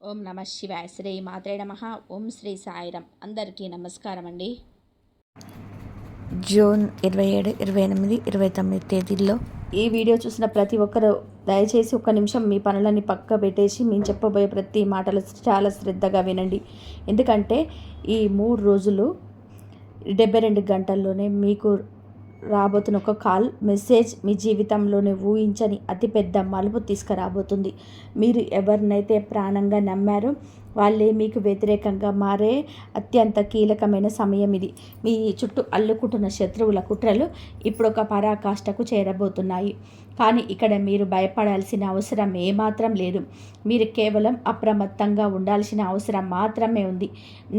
ఓం నమ శివాయ. శ్రీ మాత్రే నమ. ఓం శ్రీ సాయిరం. అందరికీ నమస్కారం అండి. జూన్ 27, 28, 29 తేదీల్లో ఈ వీడియో చూసిన ప్రతి ఒక్కరు దయచేసి ఒక్క నిమిషం మీ పనులని పక్క పెట్టేసి మేము చెప్పబోయే ప్రతి మాటలు చాలా శ్రద్ధగా వినండి. ఎందుకంటే ఈ 3 రోజులు 72 గంటల్లోనే మీకు రాబోతున్న ఒక కాల్ మెసేజ్ మీ జీవితంలోనే ఊహించని అతిపెద్ద మలుపు తీసుకురాబోతుంది. మీరు ఎవరినైతే ప్రాణంగా నమ్మారో వాళ్ళే మీకు వ్యతిరేకంగా మారే అత్యంత కీలకమైన సమయం ఇది. మీ చుట్టూ అల్లుకుంటున్న శత్రువుల కుట్రలు ఇప్పుడు ఒక పరాకాష్ఠకు చేరబోతున్నాయి. కానీ ఇక్కడ మీరు భయపడాల్సిన అవసరం ఏమాత్రం లేదు. మీరు కేవలం అప్రమత్తంగా ఉండాల్సిన అవసరం మాత్రమే ఉంది.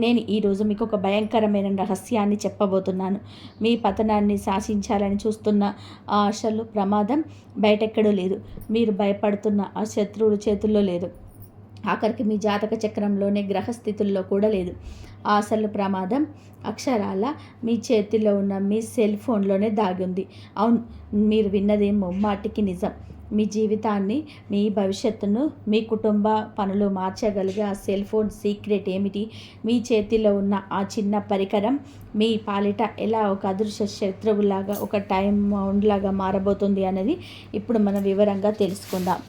నేను ఈరోజు మీకు ఒక భయంకరమైన రహస్యాన్ని చెప్పబోతున్నాను. మీ పతనాన్ని శాసించాలని చూస్తున్న ఆ అసలు ప్రమాదం బయటెక్కడూ లేదు. మీరు భయపడుతున్న ఆ శత్రువుల చేతుల్లో లేదు. ఆఖరికి మీ జాతక చక్రంలోనే గ్రహస్థితుల్లో కూడా లేదు. ఆ అసలు ప్రమాదం అక్షరాల మీ చేతిలో ఉన్న మీ సెల్ ఫోన్లోనే దాగి ఉంది. అవును, మీరు విన్నది ముమ్మాటికి నిజం. మీ జీవితాన్ని, మీ భవిష్యత్తును, మీ కుటుంబ పనులు మార్చగలిగే ఆ సెల్ ఫోన్ సీక్రెట్ ఏమిటి? మీ చేతిలో ఉన్న ఆ చిన్న పరికరం మీ పాలిట ఎలా ఒక అదృశ్య శత్రువులాగా, ఒక టైం బౌండ్ లాగా మారబోతుంది అనేది ఇప్పుడు మనం వివరంగా తెలుసుకుందాం.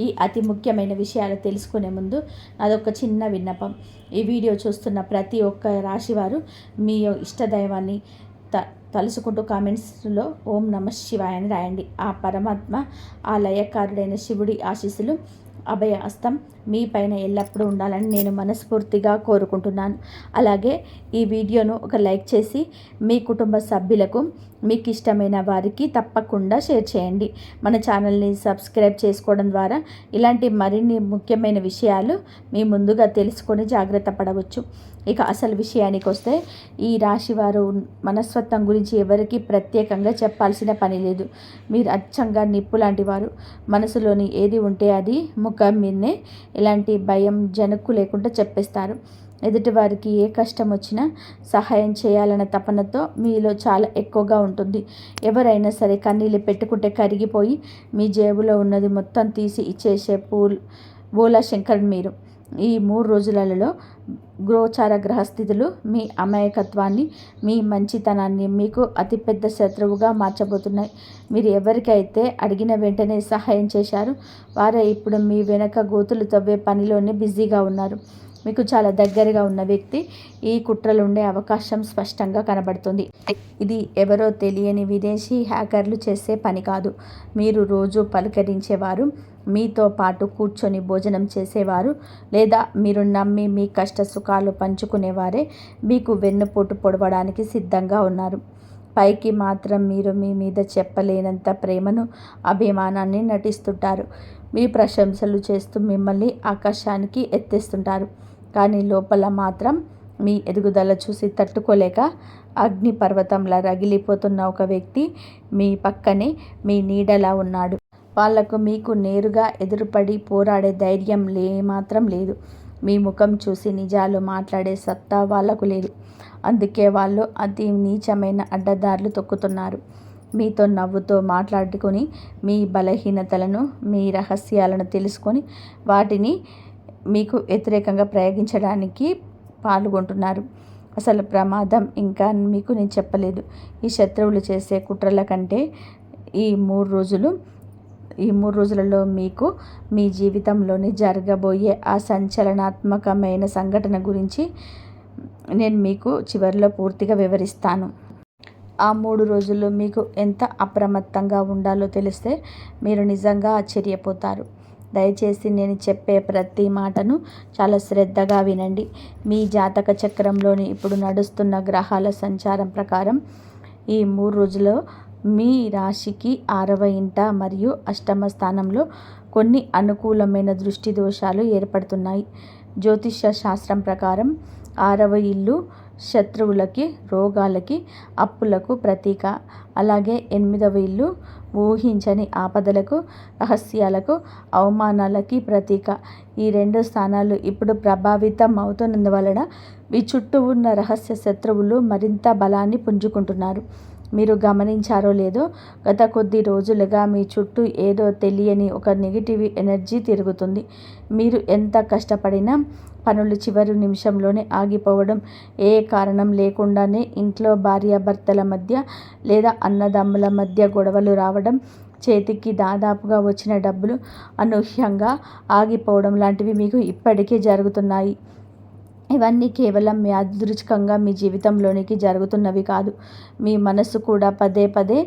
ఈ అతి ముఖ్యమైన విషయాలు తెలుసుకునే ముందు అదొక చిన్న విన్నపం. ఈ వీడియో చూస్తున్న ప్రతి ఒక్క రాశివారు మీ ఇష్టదైవాన్ని తలుసుకుంటూ కామెంట్స్లో ఓం నమ శివాయ అని రాయండి. ఆ పరమాత్మ, ఆ లయకారుడైన శివుడి ఆశీస్సులు, అభయ హస్తం మీ పైన ఎల్లప్పుడూ ఉండాలని నేను మనస్ఫూర్తిగా కోరుకుంటున్నాను. అలాగే ఈ వీడియోను ఒక లైక్ చేసి మీ కుటుంబ సభ్యులకు, మీకు ఇష్టమైన వారికి తప్పకుండా షేర్ చేయండి. మన ఛానల్ని సబ్స్క్రైబ్ చేసుకోవడం ద్వారా ఇలాంటి మరిన్ని ముఖ్యమైన విషయాలు మీ ముందుగా తెలుసుకొని జాగ్రత్త పడవచ్చు. ఇక అసలు విషయానికి వస్తే, ఈ రాశివారు మనస్తత్వం గురించి ఎవరికి ప్రత్యేకంగా చెప్పాల్సిన పని లేదు. మీరు అచ్చంగా నిప్పు లాంటి వారు. మనసులోని ఏది ఉంటే అది ముఖం మీదనే ఎలాంటి భయం జనక్కు లేకుండా చెప్పేస్తారు. ఎదుటివారికి ఏ కష్టం వచ్చినా సహాయం చేయాలన్న తపనతో మీలో చాలా ఎక్కువగా ఉంటుంది. ఎవరైనా సరే కన్నీళ్ళు పెట్టుకుంటే కరిగిపోయి మీ జేబులో ఉన్నది మొత్తం తీసి ఇచ్చేసే బోలా శంకర్ మీరు. ఈ 3 రోజులలో గోచార గ్రహస్థితులు మీ అమాయకత్వాన్ని, మీ మంచితనాన్ని మీకు అతిపెద్ద శత్రువుగా మార్చబోతున్నాయి. మీరు ఎవరికైతే అడిగిన వెంటనే సహాయం చేశారో వారే ఇప్పుడు మీ వెనక గోతులు తవ్వే పనిలోనే బిజీగా ఉన్నారు. మీకు చాలా దగ్గరగా ఉన్న వ్యక్తి ఈ కుట్రలు ఉండే అవకాశం స్పష్టంగా కనబడుతుంది. ఇది ఎవరో తెలియని విదేశీ హ్యాకర్లు చేసే పని కాదు. మీరు రోజు పలకరించేవారు, మీతో పాటు కూర్చొని భోజనం చేసేవారు, లేదా మీరు నమ్మి మీ కష్ట సుఖాలు పంచుకునేవారే మీకు వెన్నుపోటు పొడవడానికి సిద్ధంగా ఉన్నారు. పైకి మాత్రం మీరు మీ మీద చెప్పలేనంత ప్రేమను, అభిమానాన్ని నటిస్తుంటారు. మీ ప్రశంసలు చేస్తూ మిమ్మల్ని ఆకాశానికి ఎత్తేస్తుంటారు. కానీ లోపల మాత్రం మీ ఎదుగుదల చూసి తట్టుకోలేక అగ్నిపర్వతంలా రగిలిపోతున్న ఒక వ్యక్తి మీ పక్కనే మీ నీడలా ఉన్నాడు. వాళ్లకు మీకు నేరుగా ఎదురుపడి పోరాడే ధైర్యం మాత్రం లేదు. మీ ముఖం చూసి నిజాలు మాట్లాడే సత్తా వాళ్లకు లేదు. అందుకే వాళ్ళు అతి నీచమైన అడ్డదారులు తొక్కుతున్నారు. మీతో నవ్వుతో మాట్లాడుకొని, మీ బలహీనతలను, మీ రహస్యాలను తెలుసుకొని వాటిని మీకు వ్యతిరేకంగా ప్రయోగించడానికి పాల్గొంటున్నారు. అసలు ప్రమాదం ఇంకా మీకు నేను చెప్పలేదు. ఈ శత్రువులు చేసే కుట్రల కంటే ఈ 3 రోజులలో మీకు మీ జీవితంలోని జరగబోయే ఆ సంచలనాత్మకమైన సంఘటన గురించి నేను మీకు చివరిలో పూర్తిగా వివరిస్తాను. ఆ 3 రోజులు మీకు ఎంత అప్రమత్తంగా ఉండాలో తెలిస్తే మీరు నిజంగా ఆశ్చర్యపోతారు. దయచేసి నేను చెప్పే ప్రతి మాటను చాలా శ్రద్ధగా వినండి. మీ జాతక చక్రంలోని ఇప్పుడు నడుస్తున్న గ్రహాల సంచారం ప్రకారం ఈ 3 రోజుల్లో మీ రాశికి 6వ ఇంట మరియు 8వ స్థానంలో కొన్ని అనుకూలమైన దృష్టి దోషాలు ఏర్పడుతున్నాయి. జ్యోతిష్య శాస్త్రం ప్రకారం 6వ ఇల్లు శత్రువులకి, రోగాలకి, అప్పులకు ప్రతీక. అలాగే 8వ ఇల్లు ఊహించని ఆపదలకు, రహస్యాలకు, అవమానాలకి ప్రతీక. ఈ 2 స్థానాలు ఇప్పుడు ప్రభావితం అవుతున్నందువలన మీ చుట్టూ ఉన్న రహస్య శత్రువులు మరింత బలాన్ని పుంజుకుంటున్నారు. మీరు గమనించారో లేదో, గత కొద్ది రోజులుగా మీ చుట్టూ ఏదో తెలియని ఒక నెగిటివ్ ఎనర్జీ తిరుగుతుంది. మీరు ఎంత కష్టపడినా పనులు చివరి నిమిషంలోనే ఆగిపోవడం, ఏ కారణం లేకుండానే ఇంట్లో భార్యాభర్తల మధ్య లేదా అన్నదమ్ముల మధ్య గొడవలు రావడం, చేతికి దాదాపుగా వచ్చిన డబ్బులు అనూహ్యంగా ఆగిపోవడం లాంటివి మీకు ఇప్పటికే జరుగుతున్నాయి. ఇవన్నీ కేవలం యాదృచ్ఛికంగా మీ జీవితంలోనికి జరుగుతున్నవి కాదు. మీ మనస్సు కూడా పదే పదే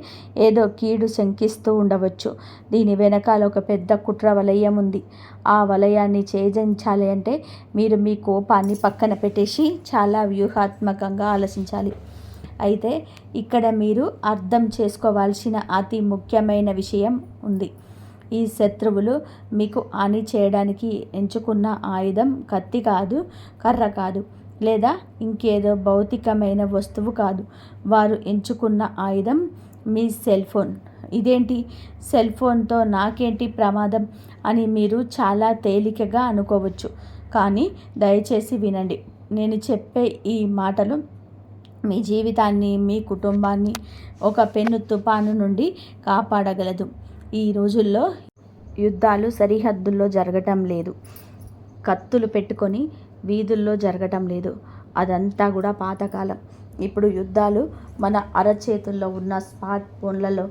ఏదో కీడు శంకిస్తూ ఉండవచ్చు. దీని వెనకాల ఒక పెద్ద కుట్ర వలయం ఉంది. ఆ వలయాన్ని ఛేదించాలి అంటే మీరు మీ కోపాన్ని పక్కన పెట్టేసి చాలా వ్యూహాత్మకంగా ఆలోచించాలి. అయితే ఇక్కడ మీరు అర్థం చేసుకోవాల్సిన అతి ముఖ్యమైన విషయం ఉంది. ఈ శత్రువులు మీకు హాని చేయడానికి ఎంచుకున్న ఆయుధం కత్తి కాదు, కర్ర కాదు, లేదా ఇంకేదో భౌతికమైన వస్తువు కాదు. వారు ఎంచుకున్న ఆయుధం మీ సెల్ ఫోన్. ఇదేంటి, సెల్ ఫోన్తో నాకేంటి ప్రమాదం అని మీరు చాలా తేలికగా అనుకోవచ్చు. కానీ దయచేసి వినండి. నేను చెప్పే ఈ మాటలు మీ జీవితాన్ని, మీ కుటుంబాన్ని ఒక పెను తుఫాను నుండి కాపాడగలదు. ఈ రోజుల్లో యుద్ధాలు సరిహద్దుల్లో జరగటం లేదు, కత్తులు పెట్టుకొని వీధుల్లో జరగటం లేదు. అదంతా కూడా పాతకాలం. ఇప్పుడు యుద్ధాలు మన అరచేతుల్లో ఉన్న స్మార్ట్ ఫోన్లలో,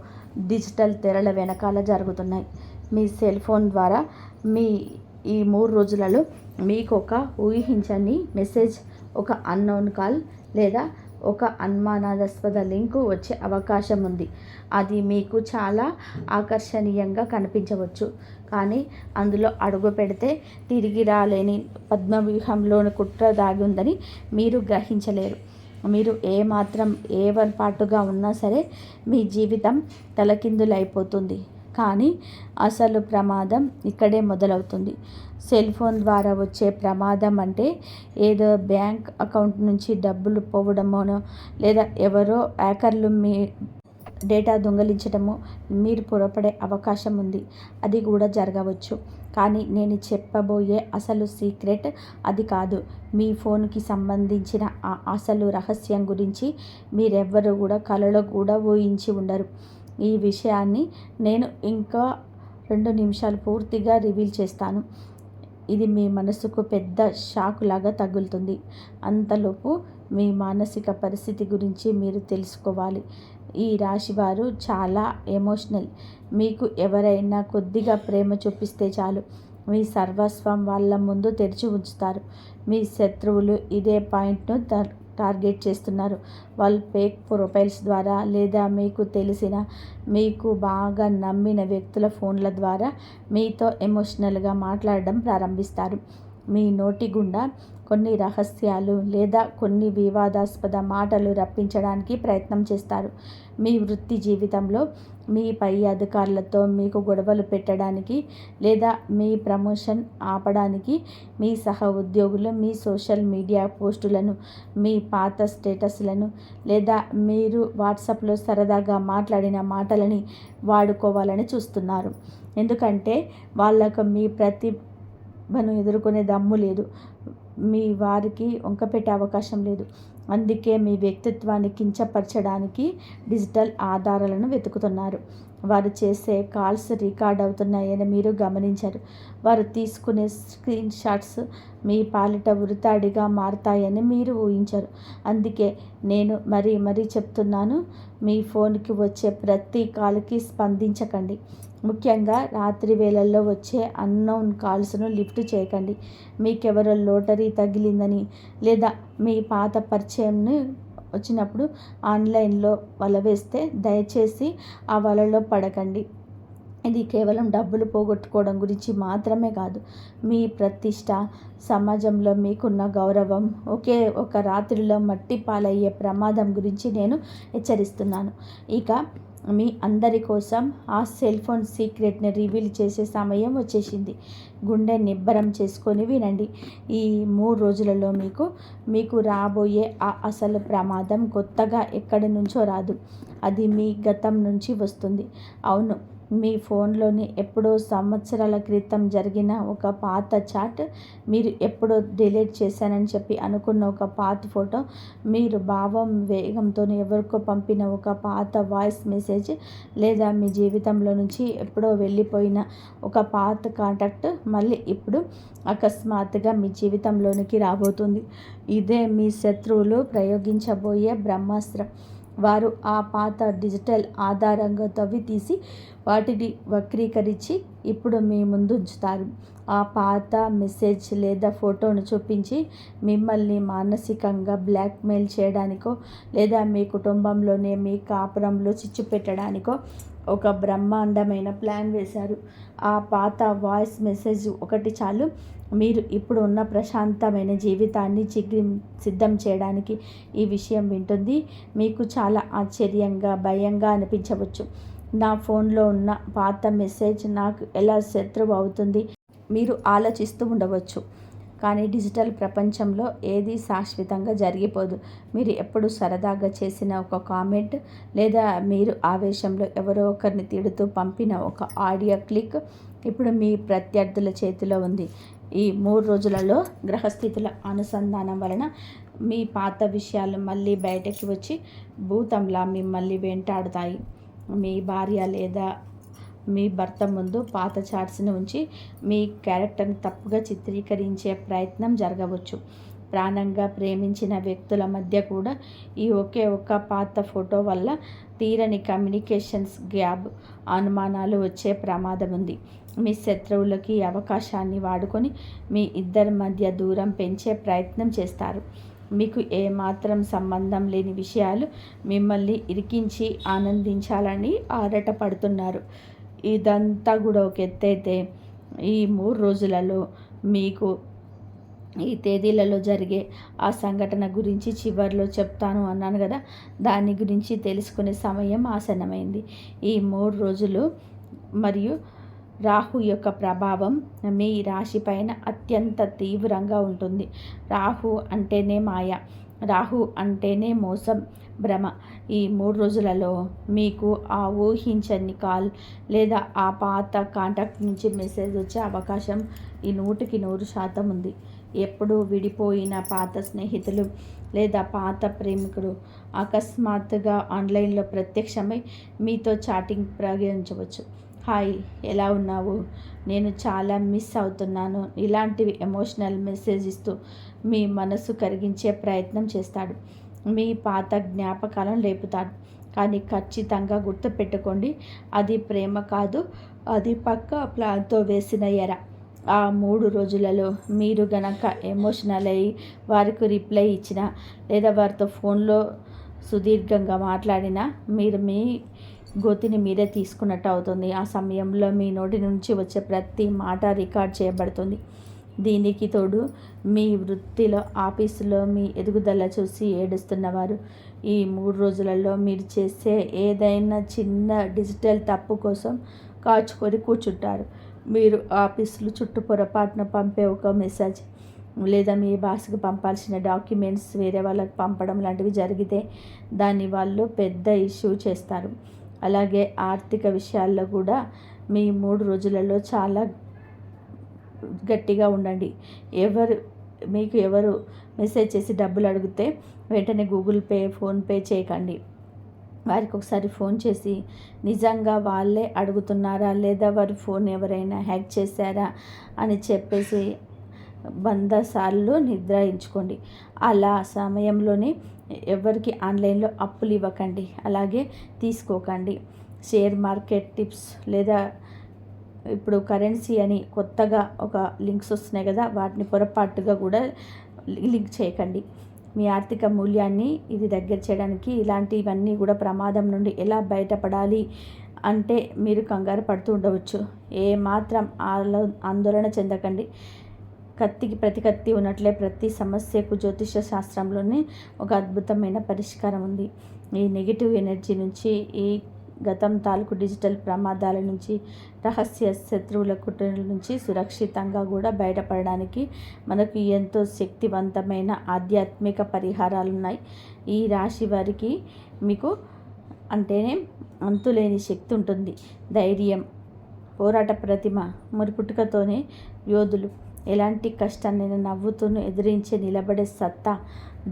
డిజిటల్ తెరల వెనకాల జరుగుతున్నాయి. మీ సెల్ ఫోన్ ద్వారా ఈ 3 రోజులలో మీకు ఒక ఊహించని మెసేజ్, ఒక అన్నోన్ కాల్ లేదా ఒక అనుమానాస్పద లింకు వచ్చే అవకాశం ఉంది. అది మీకు చాలా ఆకర్షణీయంగా కనిపించవచ్చు. కానీ అందులో అడుగు పెడితే తిరిగి రాలేని పద్మవ్యూహంలోని కుట్ర దాగి ఉందని మీరు గ్రహించలేరు. మీరు ఏమాత్రం ఏమరపాటుగా ఉన్నా సరే మీ జీవితం తలకిందులైపోతుంది. కానీ అసలు ప్రమాదం ఇక్కడే మొదలవుతుంది. సెల్ ఫోన్ ద్వారా వచ్చే ప్రమాదం అంటే ఏదో బ్యాంక్ అకౌంట్ నుంచి డబ్బులు పోవడమోనో, లేదా ఎవరో హ్యాకర్లు మీ డేటా దొంగిలించడమో మీరు పొరపడే అవకాశం ఉంది. అది కూడా జరగవచ్చు. కానీ నేను చెప్పబోయే అసలు సీక్రెట్ అది కాదు. మీ ఫోన్కి సంబంధించిన ఆ అసలు రహస్యం గురించి మీరెవ్వరూ కూడా కలలో కూడా ఊహించి ఉండరు. ఈ విషయాన్ని నేను ఇంకా 2 నిమిషాలు పూర్తిగా రివీల్ చేస్తాను. ఇది మీ మనసుకు పెద్ద షాక్ లాగా తగులుతుంది. అంతలోపు మీ మానసిక పరిస్థితి గురించి మీరు తెలుసుకోవాలి. ఈ రాశివారు చాలా ఎమోషనల్. మీకు ఎవరైనా కొద్దిగా ప్రేమ చూపిస్తే చాలు, మీ సర్వస్వం వాళ్ళ ముందు తెరిచి ఉంచుతారు. మీ శత్రువులు ఇదే పాయింట్ను టార్గెట్ చేస్తున్నారు. వాళ్ళు ఫేక్ ప్రొఫైల్స్ ద్వారా లేదా మీకు తెలిసిన, మీకు బాగా నమ్మిన వ్యక్తుల ఫోన్ల ద్వారా మీతో ఎమోషనల్గా మాట్లాడడం ప్రారంభిస్తారు. మీ నోటి గుండా కొన్ని రహస్యాలు లేదా కొన్ని వివాదాస్పద మాటలు రప్పించడానికి ప్రయత్నం చేస్తారు. మీ వృత్తి జీవితంలో మీ పై అధికారులతో మీకు గొడవలు పెట్టడానికి లేదా మీ ప్రమోషన్ ఆపడానికి మీ సహ ఉద్యోగులు మీ సోషల్ మీడియా పోస్టులను, మీ పాత స్టేటస్లను లేదా మీరు వాట్సాప్లో సరదాగా మాట్లాడిన మాటలని వాడుకోవాలని చూస్తున్నారు. ఎందుకంటే వాళ్ళకు మీ ప్రతిభను ఎదుర్కొనే దమ్ము లేదు, మీ వారికి వంకపెట్టే అవకాశం లేదు. అందుకే మీ వ్యక్తిత్వాన్ని కించపరచడానికి డిజిటల్ ఆధారాలను వెతుకుతున్నారు. వారు చేసే కాల్స్ రికార్డ్ అవుతున్నాయని మీరు గమనించరు. వారు తీసుకునే స్క్రీన్ షాట్స్ మీ పాలిట ఉరితాడిగా మారతాయని మీరు ఊహించరు. అందుకే నేను మరీ చెప్తున్నాను, మీ ఫోన్కి వచ్చే ప్రతి కాల్కి స్పందించకండి. ముఖ్యంగా రాత్రి వేళల్లో వచ్చే అన్నోన్ కాల్స్ను లిఫ్ట్ చేయకండి. మీకెవరో లోటరీ తగిలిందని లేదా మీ పాత పరిచయంని వచ్చినప్పుడు ఆన్లైన్లో వల వేస్తే దయచేసి ఆ వలలో పడకండి. ఇది కేవలం డబ్బులు పోగొట్టుకోవడం గురించి మాత్రమే కాదు. మీ ప్రతిష్ట, సమాజంలో మీకున్న గౌరవం ఒకే ఒక రాత్రిలో మట్టి పాలయ్యే ప్రమాదం గురించి నేను హెచ్చరిస్తున్నాను. ఇక మీ అందరి కోసం ఆ సెల్ ఫోన్ సీక్రెట్ని రివీల్ చేసే సమయం వచ్చేసింది. గుండె నిబ్బరం చేసుకొని వినండి. ఈ 3 రోజులలో మీకు రాబోయే ఆ అసలు ప్రమాదం కొత్తగా ఎక్కడి నుంచో రాదు. అది మీ గతం నుంచి వస్తుంది. అవును, మీ ఫోన్లోని ఎప్పుడో సంవత్సరాల క్రితం జరిగిన ఒక పాత చాట్, మీరు ఎప్పుడో డిలీట్ చేశానని చెప్పి అనుకున్న ఒక పాత ఫోటో, మీరు భావం వేగంతో ఎవరికో పంపిన ఒక పాత వాయిస్ మెసేజ్, లేదా మీ జీవితంలో నుంచి ఎప్పుడో వెళ్ళిపోయిన ఒక పాత కాంటాక్ట్ మళ్ళీ ఇప్పుడు అకస్మాత్తుగా మీ జీవితంలోనికి రాబోతుంది. ఇదే మీ శత్రువులు ప్రయోగించబోయే బ్రహ్మాస్త్రం. వారు ఆ పాత డిజిటల్ ఆధారంగా తవ్వి తీసి వాటిని వక్రీకరించి ఇప్పుడు మీ ముందు ఉంచుతారు. ఆ పాత మెసేజ్ లేదా ఫోటోను చూపించి మిమ్మల్ని మానసికంగా బ్లాక్మెయిల్ చేయడానికో, లేదా మీ కుటుంబంలోనే మీ కాపురంలో చిచ్చు పెట్టడానికో ఒక బ్రహ్మాండమైన ప్లాన్ వేశారు. ఆ పాత వాయిస్ మెసేజ్ ఒకటి చాలు మీరు ఇప్పుడు ఉన్న ప్రశాంతమైన జీవితాన్ని సిద్ధం చేయడానికి. ఈ విషయం వింటుంది మీకు చాలా ఆశ్చర్యంగా, భయంగా అనిపించవచ్చు. నా ఫోన్లో ఉన్న పాత మెసేజ్ నాకు ఎలా శత్రువు అవుతుంది మీరు ఆలోచిస్తూ ఉండవచ్చు. కానీ డిజిటల్ ప్రపంచంలో ఏది శాశ్వతంగా జరిగిపోదు. మీరు ఎప్పుడు సరదాగా చేసిన ఒక కామెంట్, లేదా మీరు ఆవేశంలో ఎవరో ఒకరిని తిడుతూ పంపిన ఒక ఆడియో క్లిక్ ఇప్పుడు మీ ప్రత్యర్థుల చేతిలో ఉంది. ఈ 3 రోజులలో గ్రహస్థితుల అనుసంధానం వలన మీ పాత విషయాలు మళ్ళీ బయటకి వచ్చి భూతంలా మిమ్మల్ని వెంటాడుతాయి. మీ భార్య లేదా మీ భర్త ముందు పాత చాట్స్ని ఉంచి మీ క్యారెక్టర్ని తప్పుగా చిత్రీకరించే ప్రయత్నం జరగవచ్చు. ప్రాణంగా ప్రేమించిన వ్యక్తుల మధ్య కూడా ఈ ఒకే ఒక్క పాత ఫోటో వల్ల తీరని కమ్యూనికేషన్స్ గ్యాప్, అనుమానాలు వచ్చే ప్రమాదం ఉంది. మీ శత్రువులకి ఈ అవకాశాన్ని వాడుకొని మీ ఇద్దరి మధ్య దూరం పెంచే ప్రయత్నం చేస్తారు. మీకు ఏమాత్రం సంబంధం లేని విషయాలు మిమ్మల్ని ఇరికించి ఆనందించాలని ఆరాటపడుతున్నారు. ఇదంతా కూడా ఒక ఎత్తైతే, ఈ 3 రోజులలో మీకు ఈ తేదీలలో జరిగే ఆ సంఘటన గురించి చివరిలో చెప్తాను అన్నాను కదా, దాని గురించి తెలుసుకునే సమయం ఆసన్నమైంది. ఈ 3 రోజులు మరియు రాహు యొక్క ప్రభావం మీ రాశి పైన అత్యంత తీవ్రంగా ఉంటుంది. రాహు అంటేనే మాయ, రాహు అంటేనే మోసం, భ్రమ. ఈ 3 రోజులలో మీకు ఆ ఊహించని కాల్ లేదా ఆ పాత కాంటాక్ట్ నుంచి మెసేజ్ వచ్చే అవకాశం ఈ 100% ఉంది. ఎప్పుడూ విడిపోయిన పాత స్నేహితులు లేదా పాత ప్రేమికుడు అకస్మాత్తుగా ఆన్లైన్లో ప్రత్యక్షమై మీతో చాటింగ్ ప్రారంభించవచ్చు. హాయ్, ఎలా ఉన్నావు, నేను చాలా మిస్ అవుతున్నాను, ఇలాంటివి ఎమోషనల్ మెసేజ్ ఇస్తూ మీ మనసు కరిగించే ప్రయత్నం చేస్తాడు. మీ పాత జ్ఞాపకాలను లేపుతాడు. కానీ ఖచ్చితంగా గుర్తుపెట్టుకోండి, అది ప్రేమ కాదు, అది పక్కా ప్లాన్తో వేసిన ఎర. ఆ 3 రోజులలో మీరు గనక ఎమోషనల్ అయ్యి వారికి రిప్లై ఇచ్చినా, లేదా వారితో ఫోన్లో సుదీర్ఘంగా మాట్లాడినా మీరు మీ గోతిని మీరే తీసుకున్నట్టు అవుతుంది. ఆ సమయంలో మీ నోటి నుంచి వచ్చే ప్రతి మాట రికార్డ్ చేయబడుతుంది. దీనికి తోడు మీ వృత్తిలో, ఆఫీసులో మీ ఎదుగుదల చూసి ఏడుస్తున్నవారు ఈ 3 రోజులలో మీరు చేసే ఏదైనా చిన్న డిజిటల్ తప్పు కోసం కాచుకొని కూర్చుంటారు. మీరు ఆఫీసులో చుట్టూ పొరపాటున పంపే ఒక మెసేజ్, లేదా మీ బాస్కి పంపాల్సిన డాక్యుమెంట్స్ వేరే వాళ్ళకి పంపడం లాంటివి జరిగితే దాన్ని వాళ్ళు పెద్ద ఇష్యూ చేస్తారు. అలాగే ఆర్థిక విషయాల్లో కూడా మీ 3 రోజులలో చాలా గట్టిగా ఉండండి. ఎవరు మెసేజ్ చేసి డబ్బులు అడిగితే వెంటనే గూగుల్ పే, ఫోన్పే చేయకండి. వారికి ఒకసారి ఫోన్ చేసి నిజంగా వాళ్ళే అడుగుతున్నారా, లేదా వారి ఫోన్ ఎవరైనా హ్యాక్ చేశారా అని చెప్పేసి 100 సార్లు నిద్రాయించుకోండి. అలా సమయంలోనే ఎవరికి ఆన్లైన్లో అప్పులు ఇవ్వకండి, అలాగే తీసుకోకండి. షేర్ మార్కెట్ టిప్స్ లేదా ఇప్పుడు కరెన్సీ అని కొత్తగా ఒక లింక్స్ వస్తున్నాయి కదా, వాటిని పొరపాటుగా కూడా లింక్ చేయకండి. మీ ఆర్థిక మూల్యాన్ని ఇది దగ్గర చేయడానికి ఇలాంటివన్నీ కూడా ప్రమాదం నుండి ఎలా బయటపడాలి అంటే మీరు కంగారు పడుతూ ఉండవచ్చు. ఏమాత్రం ఆందోళన చెందకండి. కత్తికి ప్రతి కత్తి ఉన్నట్లే ప్రతి సమస్యకు జ్యోతిష శాస్త్రంలోనే ఒక అద్భుతమైన పరిష్కారం ఉంది. ఈ నెగిటివ్ ఎనర్జీ నుంచి, ఈ గతం తాలూకు డిజిటల్ ప్రమాదాల నుంచి, రహస్య శత్రువుల కుట్రల నుంచి సురక్షితంగా కూడా బయటపడడానికి మనకు ఎంతో శక్తివంతమైన ఆధ్యాత్మిక పరిహారాలు ఉన్నాయి. ఈ రాశి వారికి మీకు అంటేనే అంతులేని శక్తి ఉంటుంది. ధైర్యం, పోరాట ప్రతిమ, మరి పుట్టుకతోనే యోధులు. ఎలాంటి కష్టాన్నైనా నవ్వుతూనే ఎదిరించి నిలబడే సత్తా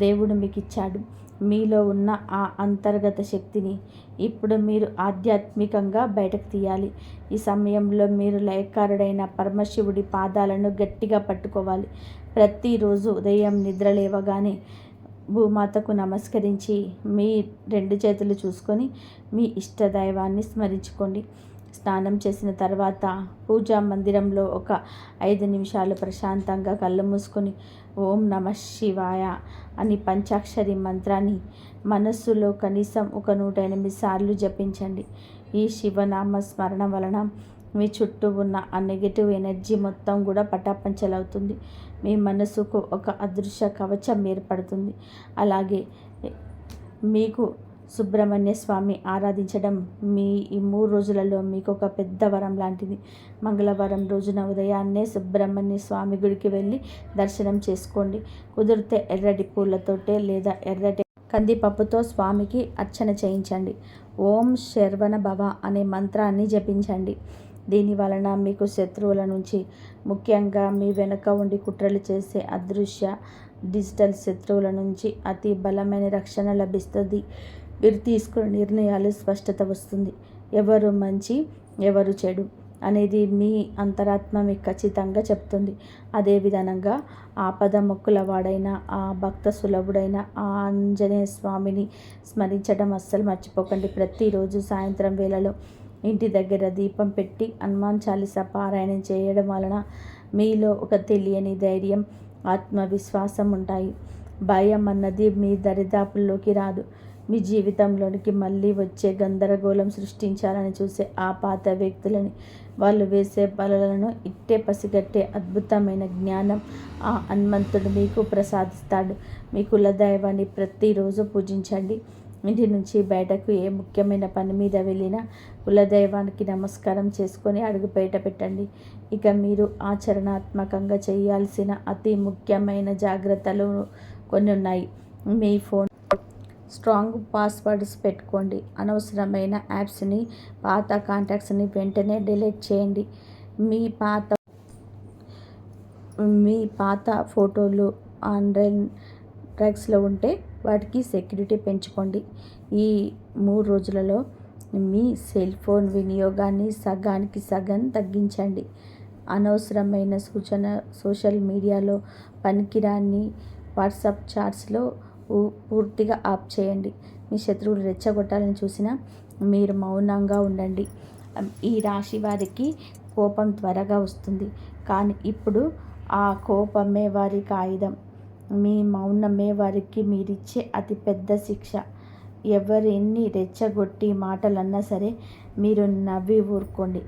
దేవుడు మీకు ఇచ్చాడు. మీలో ఉన్న ఆ అంతర్గత శక్తిని ఇప్పుడు మీరు ఆధ్యాత్మికంగా బయటకు తీయాలి. ఈ సమయంలో మీరు లయకారుడైన పరమశివుడి పాదాలను గట్టిగా పట్టుకోవాలి. ప్రతిరోజు ఉదయం నిద్ర లేవగానే భూమాతకు నమస్కరించి మీ 2 చేతులు చూసుకొని మీ ఇష్టదైవాన్ని స్మరించుకోండి. స్నానం చేసిన తర్వాత పూజా మందిరంలో ఒక 5 నిమిషాలు ప్రశాంతంగా కళ్ళు మూసుకొని ఓం నమః శివాయ అని పంచాక్షరి మంత్రాన్ని మనస్సులో కనీసం ఒక 108 సార్లు జపించండి. ఈ శివనామ స్మరణ వలన మీ చుట్టూ ఉన్న ఆ నెగిటివ్ ఎనర్జీ మొత్తం కూడా పటాపంచలవుతుంది. మీ మనసుకు ఒక అదృశ్య కవచం ఏర్పడుతుంది. అలాగే మీకు సుబ్రహ్మణ్య స్వామి ఆరాధించడం మీ ఈ 3 రోజులలో మీకు ఒక పెద్ద వరం లాంటిది. మంగళవారం రోజున ఉదయాన్నే సుబ్రహ్మణ్య స్వామి గుడికి వెళ్ళి దర్శనం చేసుకోండి. కుదిరితే ఎర్రటి పూలతోటే లేదా ఎర్రటి కందిపప్పుతో స్వామికి అర్చన చేయించండి. ఓం శరవణ భవ అనే మంత్రాన్ని జపించండి. దీని వలన మీకు శత్రువుల నుంచి, ముఖ్యంగా మీ వెనుక ఉండి కుట్రలు చేసే అదృశ్య డిజిటల్ శత్రువుల నుంచి అతి బలమైన రక్షణ లభిస్తుంది. మీరు తీసుకునే నిర్ణయాలు స్పష్టత వస్తుంది. ఎవరు మంచి ఎవరు చెడు అనేది మీ అంతరాత్మ మీకు ఖచ్చితంగా చెప్తుంది. అదే విధంగా ఆపద మొక్కుల వాడైన ఆ భక్త సులభుడైన ఆ ఆంజనేయ స్వామిని స్మరించడం అస్సలు మర్చిపోకండి. ప్రతిరోజు సాయంత్రం వేళలో ఇంటి దగ్గర దీపం పెట్టి హనుమాన్ చాలీసా పారాయణం చేయడం వలన మీలో ఒక తెలియని ధైర్యం, ఆత్మవిశ్వాసం ఉంటాయి. భయం అన్నది మీ దరిదాపుల్లోకి రాదు. మీ జీవితంలోనికి మళ్ళీ వచ్చే గందరగోళం సృష్టించాలని చూసే ఆ పాత వ్యక్తులని, వాళ్ళు వేసే బలులను ఇట్టే పసిగట్టే అద్భుతమైన జ్ఞానం ఆ హనుమంతుడు మీకు ప్రసాదిస్తాడు. మీ కులదైవాన్ని ప్రతిరోజు పూజించండి. ఇంటి నుంచి బయటకు ఏ ముఖ్యమైన పని మీద వెళ్ళినా కులదైవానికి నమస్కారం చేసుకొని అడుగు బయట పెట్టండి. ఇక మీరు ఆచరణాత్మకంగా చేయాల్సిన అతి ముఖ్యమైన జాగ్రత్తలు కొన్ని ఉన్నాయి. మీ ఫోన్ స్ట్రాంగ్ పాస్వర్డ్స్ పెట్టుకోండి. అనవసరమైన యాప్స్ని, పాత కాంటాక్ట్స్ని వెంటనే డిలీట్ చేయండి. మీ పాత ఫోటోలు ఆన్లైన్ డ్రగ్స్లో ఉంటే వాటికి సెక్యూరిటీ పెంచుకోండి. ఈ 3 రోజులలో మీ సెల్ ఫోన్ వినియోగాన్ని సగానికి సగం తగ్గించండి. అనవసరమైన సోషల్ మీడియాలో పనికిరాని వాట్సాప్ చాట్స్లో పూర్తిగా ఆఫ్ చేయండి. మీ శత్రువులు రెచ్చగొట్టాలని చూసినా మీరు మౌనంగా ఉండండి. ఈ రాశి వారికి కోపం త్వరగా వస్తుంది, కానీ ఇప్పుడు ఆ కోపమే వారికి ఆయుధం. మీ మౌనమే వారికి మీరిచ్చే అతిపెద్ద శిక్ష. ఎవరెన్ని రెచ్చగొట్టి మాటలన్నా సరే మీరు నవ్వి ఊరుకోండి.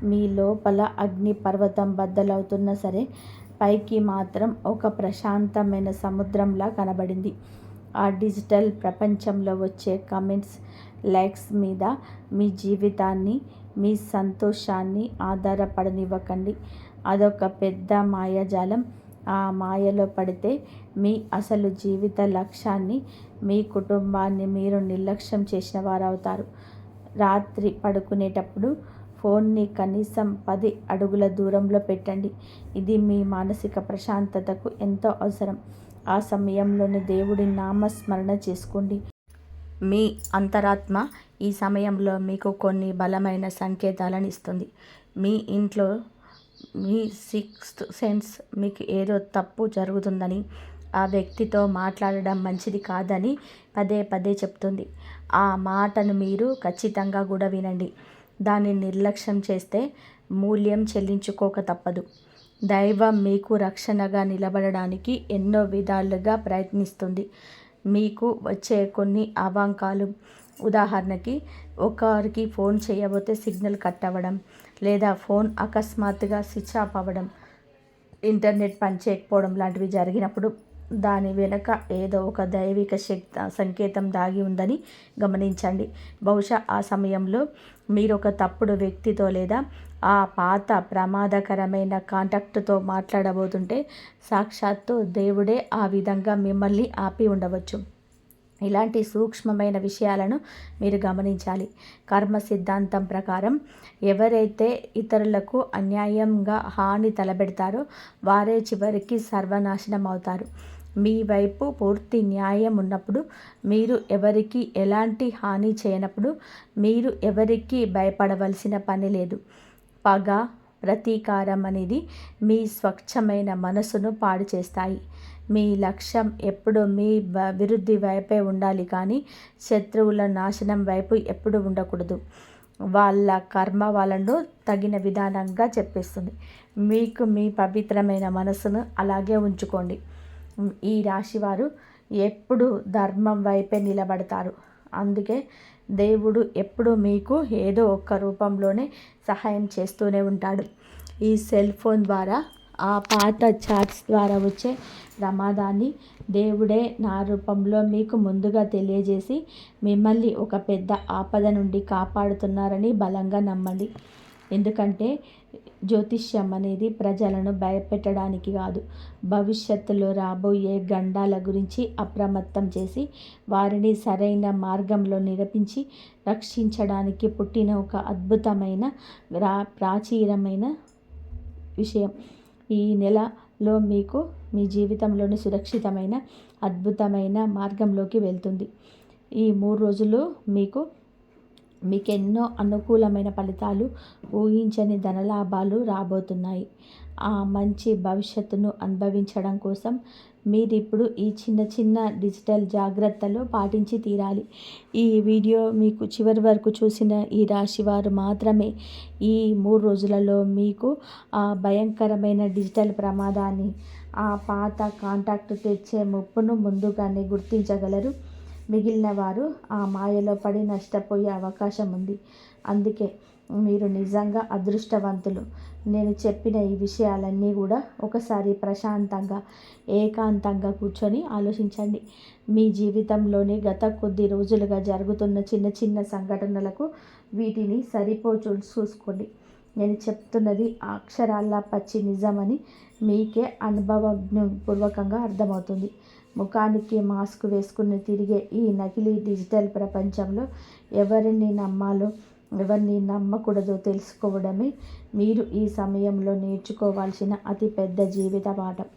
మీ లోపల అగ్ని పర్వతం బద్దలవుతున్నా సరే పైకి మాత్రం ఒక ప్రశాంతమైన సముద్రంలా కనబడింది. ఆ డిజిటల్ ప్రపంచంలో వచ్చే కమెంట్స్, లైక్స్ మీద మీ జీవితాన్ని, మీ సంతోషాన్ని ఆధారపడనివ్వకండి. అదొక పెద్ద మాయాజాలం. ఆ మాయలో పడితే మీ అసలు జీవిత లక్ష్యాన్ని, మీ కుటుంబాన్ని మీరు నిర్లక్ష్యం చేసిన వారవుతారు. రాత్రి పడుకునేటప్పుడు ఫోన్ని కనీసం 10 అడుగుల దూరంలో పెట్టండి. ఇది మీ మానసిక ప్రశాంతతకు ఎంతో అవసరం. ఆ సమయంలోనే దేవుడి నామస్మరణ చేసుకోండి. మీ అంతరాత్మ ఈ సమయంలో మీకు కొన్ని బలమైన సంకేతాలను ఇస్తుంది. మీ ఇంట్లో మీ సిక్స్త్ సెన్స్ మీకు ఏదో తప్పు జరుగుతుందని, ఆ వ్యక్తితో మాట్లాడడం మంచిది కాదని పదే పదే చెప్తుంది. ఆ మాటను మీరు ఖచ్చితంగా కూడా వినండి. దాన్ని నిర్లక్ష్యం చేస్తే మూల్యం చెల్లించుకోక తప్పదు. దైవం మీకు రక్షణగా నిలబడడానికి ఎన్నో విధాలుగా ప్రయత్నిస్తుంది. మీకు వచ్చే కొన్ని అవాంకాలు, ఉదాహరణకి ఒకరికి ఫోన్ చేయబోతే సిగ్నల్ కట్ అవ్వడం, లేదా ఫోన్ అకస్మాత్తుగా స్విచ్ ఆఫ్ అవ్వడం, ఇంటర్నెట్ పనిచేయకపోవడం లాంటివి జరిగినప్పుడు దాని వెనుక ఏదో ఒక దైవిక సంకేతం దాగి ఉందని గమనించండి. బహుశా ఆ సమయంలో మీరు ఒక తప్పుడు వ్యక్తితో లేదా ఆ పాత ప్రమాదకరమైన కాంటాక్ట్తో మాట్లాడబోతుంటే సాక్షాత్తు దేవుడే ఆ విధంగా మిమ్మల్ని ఆపి ఉండవచ్చు. ఇలాంటి సూక్ష్మమైన విషయాలను మీరు గమనించాలి. కర్మ సిద్ధాంతం ప్రకారం ఎవరైతే ఇతరులకు అన్యాయంగా హాని తలపెడతారో వారే చివరికి సర్వనాశనం అవుతారు. మీ వైపు పూర్తి న్యాయం ఉన్నప్పుడు, మీరు ఎవరికి ఎలాంటి హాని చేయనప్పుడు మీరు ఎవరికి భయపడవలసిన పని లేదు. పగ, ప్రతీకారం అనేది మీ స్వచ్ఛమైన మనసును పాడు చేస్తాయి. మీ లక్ష్యం ఎప్పుడూ మీ విరుద్ధి వైపే ఉండాలి కానీ శత్రువుల నాశనం వైపు ఎప్పుడు ఉండకూడదు. వాళ్ళ కర్మ వాళ్ళను తగిన విధానంగా చెప్పేస్తుంది. మీకు మీ పవిత్రమైన మనసును అలాగే ఉంచుకోండి. ఈ రాశివారు ఎప్పుడు ధర్మం వైపే నిలబడతారు. అందుకే దేవుడు ఎప్పుడు మీకు ఏదో ఒక్క రూపంలోనే సహాయం చేస్తూనే ఉంటాడు. ఈ సెల్ ఫోన్ ద్వారా, ఆ పాత చాట్స్ ద్వారా వచ్చే ప్రమాదాన్ని దేవుడే నా రూపంలో మీకు ముందుగా తెలియజేసి మిమ్మల్ని ఒక పెద్ద ఆపద నుండి కాపాడుతున్నారని బలంగా నమ్మండి. ఎందుకంటే జ్యోతిష్యం అనేది ప్రజలను భయపెట్టడానికి కాదు, భవిష్యత్తులో రాబోయే గండాల గురించి అప్రమత్తం చేసి వారిని సరైన మార్గంలో నడిపించి రక్షించడానికి పుట్టిన ఒక అద్భుతమైన ప్రాచీనమైన విషయం. ఈ నెలలో మీకు మీ జీవితంలోని సురక్షితమైన అద్భుతమైన మార్గంలోకి వెళ్తుంది. ఈ 3 రోజులు మీకెన్నో అనుకూలమైన ఫలితాలు, ఊహించని ధనలాభాలు రాబోతున్నాయి. ఆ మంచి భవిష్యత్తును అనుభవించడం కోసం మీరిప్పుడు ఈ చిన్న చిన్న డిజిటల్ జాగ్రత్తలు పాటించి తీరాలి. ఈ వీడియో మీకు చివరి వరకు చూసిన ఈ రాశివారు మాత్రమే ఈ 3 రోజులలో మీకు ఆ భయంకరమైన డిజిటల్ ప్రమాదాన్ని, ఆ పాత కాంటాక్ట్ తెచ్చే ముప్పును ముందుగానే గుర్తించగలరు. మిగిలిన వారు ఆ మాయలో పడి నష్టపోయే అవకాశం ఉంది. అందుకే మీరు నిజంగా అదృష్టవంతులు. నేను చెప్పిన ఈ విషయాలన్నీ కూడా ఒకసారి ప్రశాంతంగా, ఏకాంతంగా కూర్చొని ఆలోచించండి. మీ జీవితంలోని గత కొద్ది రోజులుగా జరుగుతున్న చిన్న చిన్న సంఘటనలకు వీటిని చూసుకోండి. నేను చెప్తున్నది అక్షరాల పచ్చి నిజమని మీకే అనుభవపూర్వకంగా అర్థమవుతుంది. ముఖానికి మాస్క్ వేసుకుని తిరిగే ఈ నకిలీ డిజిటల్ ప్రపంచంలో ఎవరిని నమ్మాలో, ఎవరిని నమ్మకూడదో తెలుసుకోవడమే మీరు ఈ సమయంలో నేర్చుకోవాల్సిన అతిపెద్ద జీవిత పాఠం.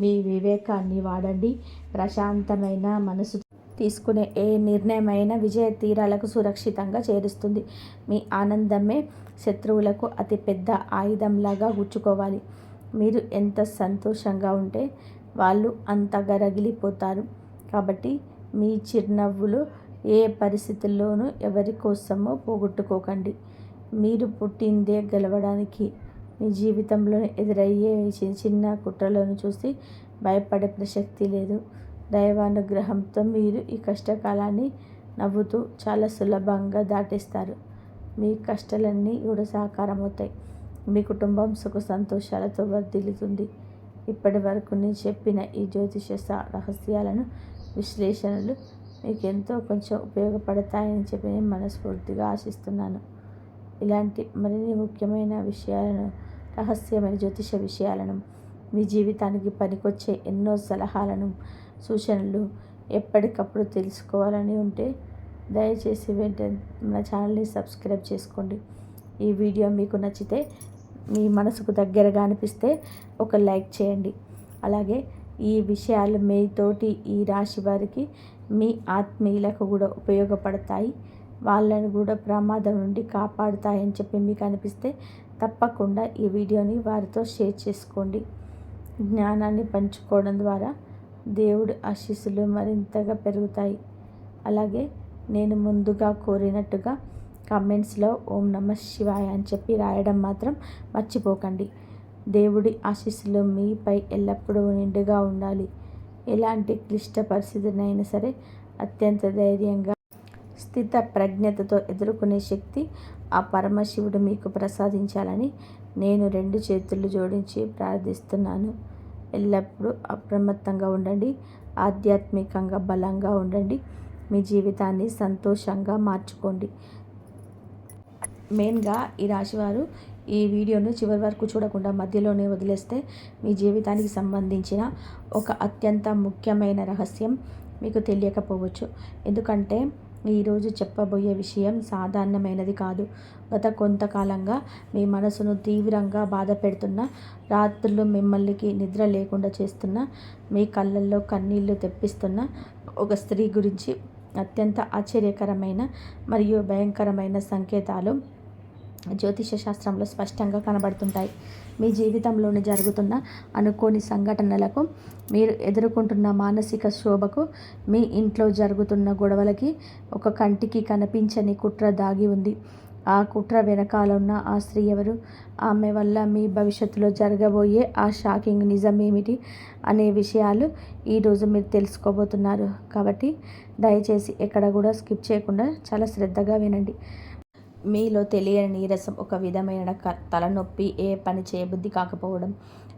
మీ వివేకాన్ని వాడండి. ప్రశాంతమైన మనసు తీసుకునే ఏ నిర్ణయమైన విజయ తీరాలకు సురక్షితంగా చేరుస్తుంది. మీ ఆనందమే శత్రువులకు అతిపెద్ద ఆయుధంలాగా గుచ్చుకోవాలి. మీరు ఎంత సంతోషంగా ఉంటే వాళ్ళు అంతగా రగిలిపోతారు. కాబట్టి మీ చిరునవ్వులు ఏ పరిస్థితుల్లోనూ ఎవరి కోసమో పోగొట్టుకోకండి. మీరు పుట్టిందే గెలవడానికి. మీ జీవితంలో ఎదురయ్యే చిన్న కుట్రలను చూసి భయపడే ప్రసక్తి లేదు. దైవానుగ్రహంతో మీరు ఈ కష్టకాలాన్ని నవ్వుతూ చాలా సులభంగా దాటేస్తారు. మీ కష్టాలన్నీ కూడా సాకారమవుతాయి. మీ కుటుంబం సుఖ సంతోషాలతో వర్ధిల్లుతుంది. ఇప్పటి వరకు నేను చెప్పిన ఈ జ్యోతిష రహస్యాలను, విశ్లేషణలు మీకు ఎంతో కొంచెం ఉపయోగపడతాయని చెప్పి నేను మనస్ఫూర్తిగా ఆశిస్తున్నాను. ఇలాంటి మరిన్ని ముఖ్యమైన విషయాలను, రహస్యమైన జ్యోతిష విషయాలను, మీ జీవితానికి పనికొచ్చే ఎన్నో సలహాలను, సూచనలు ఎప్పటికప్పుడు తెలుసుకోవాలని ఉంటే దయచేసి వెంటనే మన ఛానల్ని సబ్స్క్రైబ్ చేసుకోండి. ఈ వీడియో మీకు నచ్చితే, మీ మనసుకు దగ్గరగా అనిపిస్తే ఒక లైక్ చేయండి. అలాగే ఈ విషయాలు మీతోటి ఈ రాశి వారికి, మీ ఆత్మీయులకు కూడా ఉపయోగపడతాయి, వాళ్ళని కూడా ప్రమాదం నుండి కాపాడుతాయని చెప్పి మీకు అనిపిస్తే తప్పకుండా ఈ వీడియోని వారితో షేర్ చేసుకోండి. జ్ఞానాన్ని పంచుకోవడం ద్వారా దేవుడి ఆశీస్సులు మరింతగా పెరుగుతాయి. అలాగే నేను ముందుగా కోరినట్టుగా కామెంట్స్లో ఓం నమః శివాయ అని చెప్పి రాయడం మాత్రం మర్చిపోకండి. దేవుడి ఆశీస్సులు మీపై ఎల్లప్పుడూ నిండుగా ఉండాలి. ఎలాంటి క్లిష్ట పరిస్థితినైనా సరే అత్యంత ధైర్యంగా, స్థిత ప్రజ్ఞతతో ఎదుర్కొనే శక్తి ఆ పరమశివుడు మీకు ప్రసాదించాలని నేను 2 చేతులు జోడించి ప్రార్థిస్తున్నాను. ఎల్లప్పుడూ అప్రమత్తంగా ఉండండి. ఆధ్యాత్మికంగా బలంగా ఉండండి. మీ జీవితాన్ని సంతోషంగా మార్చుకోండి. మెయిన్గా ఈ రాశివారు ఈ వీడియోను చివరి వరకు చూడకుండా మధ్యలోనే వదిలేస్తే మీ జీవితానికి సంబంధించిన ఒక అత్యంత ముఖ్యమైన రహస్యం మీకు తెలియకపోవచ్చు. ఎందుకంటే ఈరోజు చెప్పబోయే విషయం సాధారణమైనది కాదు. గత కొంతకాలంగా మీ మనసును తీవ్రంగా బాధ పెడుతున్న, రాత్రులు మిమ్మల్నికి నిద్ర లేకుండా చేస్తున్న, మీ కళ్ళల్లో కన్నీళ్లు తెప్పిస్తున్న ఒక స్త్రీ గురించి అత్యంత ఆశ్చర్యకరమైన మరియు భయంకరమైన సంకేతాలు జ్యోతిష శాస్త్రంలో స్పష్టంగా కనబడుతుంటాయి. మీ జీవితంలోని జరుగుతున్న అనుకోని సంఘటనలకు, మీరు ఎదుర్కొంటున్న మానసిక క్షోభకు, మీ ఇంట్లో జరుగుతున్న గొడవలకి ఒక కంటికి కనిపించని కుట్ర దాగి ఉంది. ఆ కుట్ర వెనకాల ఉన్న ఆ స్త్రీ ఎవరు? ఆమె వల్ల మీ భవిష్యత్తులో జరగబోయే ఆ షాకింగ్ నిజం ఏమిటి అనే విషయాలు ఈరోజు మీరు తెలుసుకోబోతున్నారు. కాబట్టి దయచేసి ఎక్కడ కూడా స్కిప్ చేయకుండా చాలా శ్రద్ధగా వినండి. మీలో తెలియని నీరసం, ఒక విధమైన తలనొప్పి, ఏ పని చేయబుద్ధి కాకపోవడం,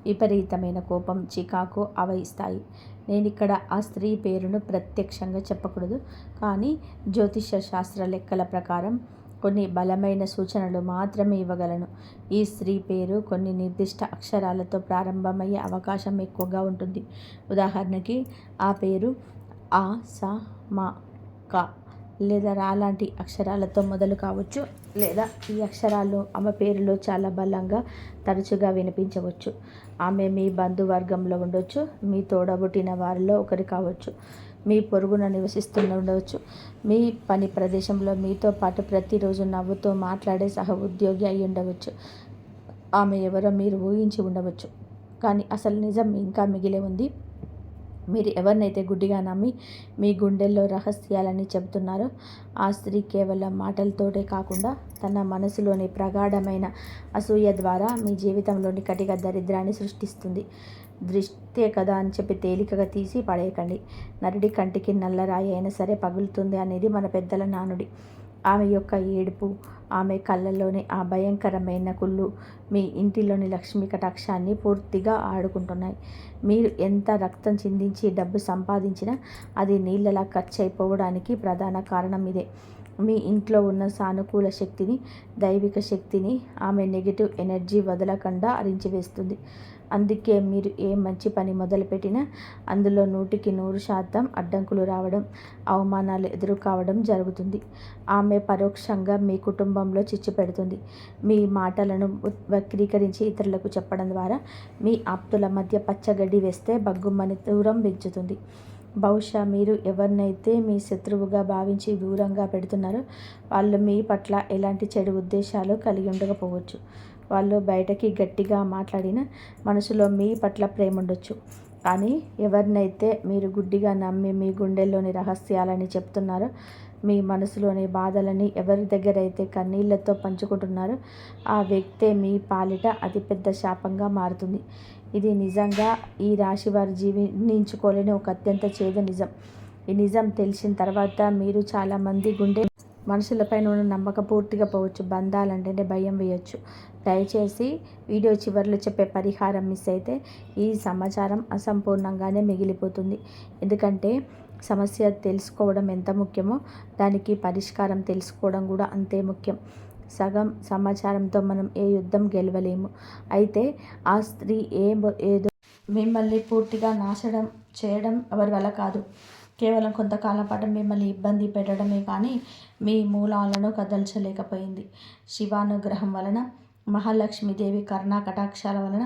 విపరీతమైన కోపం, చికాకు అవయిస్తాయి. నేనిక్కడ ఆ స్త్రీ పేరును ప్రత్యక్షంగా చెప్పకూడదు, కానీ జ్యోతిష శాస్త్ర లెక్కల ప్రకారం కొన్ని బలమైన సూచనలు మాత్రమే ఇవ్వగలను. ఈ స్త్రీ పేరు కొన్ని నిర్దిష్ట అక్షరాలతో ప్రారంభమయ్యే అవకాశం ఎక్కువగా ఉంటుంది. ఉదాహరణకి ఆ పేరు ఆ, స, మ, క లేదా రా లాంటి అక్షరాలతో మొదలు కావచ్చు, లేదా ఈ అక్షరాలు ఆమె పేరులో చాలా బలంగా తరచుగా వినిపించవచ్చు. ఆమె మీ బంధువర్గంలో ఉండవచ్చు, మీ తోడబుట్టిన వారిలో ఒకరు కావచ్చు, మీ పొరుగున ఉండవచ్చు, మీ పని ప్రదేశంలో మీతో పాటు ప్రతిరోజు నవ్వుతూ మాట్లాడే సహ ఉద్యోగి అయి ఉండవచ్చు. ఆమె ఎవరో మీరు ఊహించి ఉండవచ్చు, కానీ అసలు నిజం ఇంకా మిగిలే ఉంది. మీరు ఎవరినైతే గుడ్డిగా నమ్మి మీ గుండెల్లో రహస్యాలని చెబుతున్నారో ఆ స్త్రీ కేవలం మాటలతోటే కాకుండా తన మనసులోని ప్రగాఢమైన అసూయ ద్వారా మీ జీవితంలోని కటిక దరిద్రాన్ని సృష్టిస్తుంది. దృష్టే కదా అని చెప్పి తేలికగా తీసి పడేయకండి. నరుడి కంటికి నల్లరాయి అయినా సరే పగులుతుంది అనేది మన పెద్దల నానుడి. ఆమె యొక్క ఏడుపు, ఆమె కళ్ళల్లోని ఆ భయంకరమైన కుళ్ళు మీ ఇంటిలోని లక్ష్మీ కటాక్షాన్ని పూర్తిగా ఆడుకుంటున్నాయి. మీరు ఎంత రక్తం చిందించి డబ్బు సంపాదించినా అది నీళ్ళలా ఖర్చు అయిపోవడానికి ప్రధాన కారణం ఇదే. మీ ఇంట్లో ఉన్న సానుకూల శక్తిని, దైవిక శక్తిని ఆమె నెగిటివ్ ఎనర్జీ వదలకుండా అరించివేస్తుంది. అందుకే మీరు ఏ మంచి పని మొదలుపెట్టినా అందులో 100% అడ్డంకులు రావడం, అవమానాలు ఎదురు కావడం జరుగుతుంది. ఆమె పరోక్షంగా మీ కుటుంబంలో చిచ్చు పెడుతుంది. మీ మాటలను వక్రీకరించి ఇతరులకు చెప్పడం ద్వారా మీ ఆప్తుల మధ్య పచ్చగడ్డి వేస్తే బగ్గుమని దూరం పెంచుతుంది. బహుశా మీరు ఎవరినైతే మీ శత్రువుగా భావించి దూరంగా పెడుతున్నారో వాళ్ళు మీ పట్ల ఎలాంటి చెడు ఉద్దేశాలు కలిగి ఉండకపోవచ్చు. వాళ్ళు బయటకి గట్టిగా మాట్లాడినా మనసులో మీ పట్ల ప్రేమ ఉండొచ్చు. కానీ ఎవరినైతే మీరు గుడ్డిగా నమ్మి మీ గుండెల్లోని రహస్యాలని చెప్తున్నారో, మీ మనసులోని బాధలని ఎవరి దగ్గర అయితే కన్నీళ్లతో పంచుకుంటున్నారో ఆ వ్యక్తే మీ పాలిట అతిపెద్ద శాపంగా మారుతుంది. ఇది నిజంగా ఈ రాశి వారు జీర్ణించుకోలేని ఒక అత్యంత చేదు నిజం. ఈ నిజం తెలిసిన తర్వాత మీరు చాలామంది గుండె మనుషులపైన ఉన్న నమ్మకం పూర్తిగా పోవచ్చు. బంధాలంటేనే భయం వేయచ్చు. దయచేసి వీడియో చివరిలో చెప్పే పరిహారం మిస్ అయితే ఈ సమాచారం అసంపూర్ణంగానే మిగిలిపోతుంది. ఎందుకంటే సమస్య తెలుసుకోవడం ఎంత ముఖ్యమో దానికి పరిష్కారం తెలుసుకోవడం కూడా అంతే ముఖ్యం. సగం సమాచారంతో మనం ఏ యుద్ధం గెలవలేము. అయితే ఆ స్త్రీ ఏదో మిమ్మల్ని పూర్తిగా నాశనం చేయడం ఎవరి వల్ల కాదు. కేవలం కొంతకాలం పాటు మిమ్మల్ని ఇబ్బంది పెట్టడమే కానీ మీ మూలాలను కదల్చలేకపోయింది. శివానుగ్రహం వలన, మహాలక్ష్మీదేవి కరుణా కటాక్షాల వలన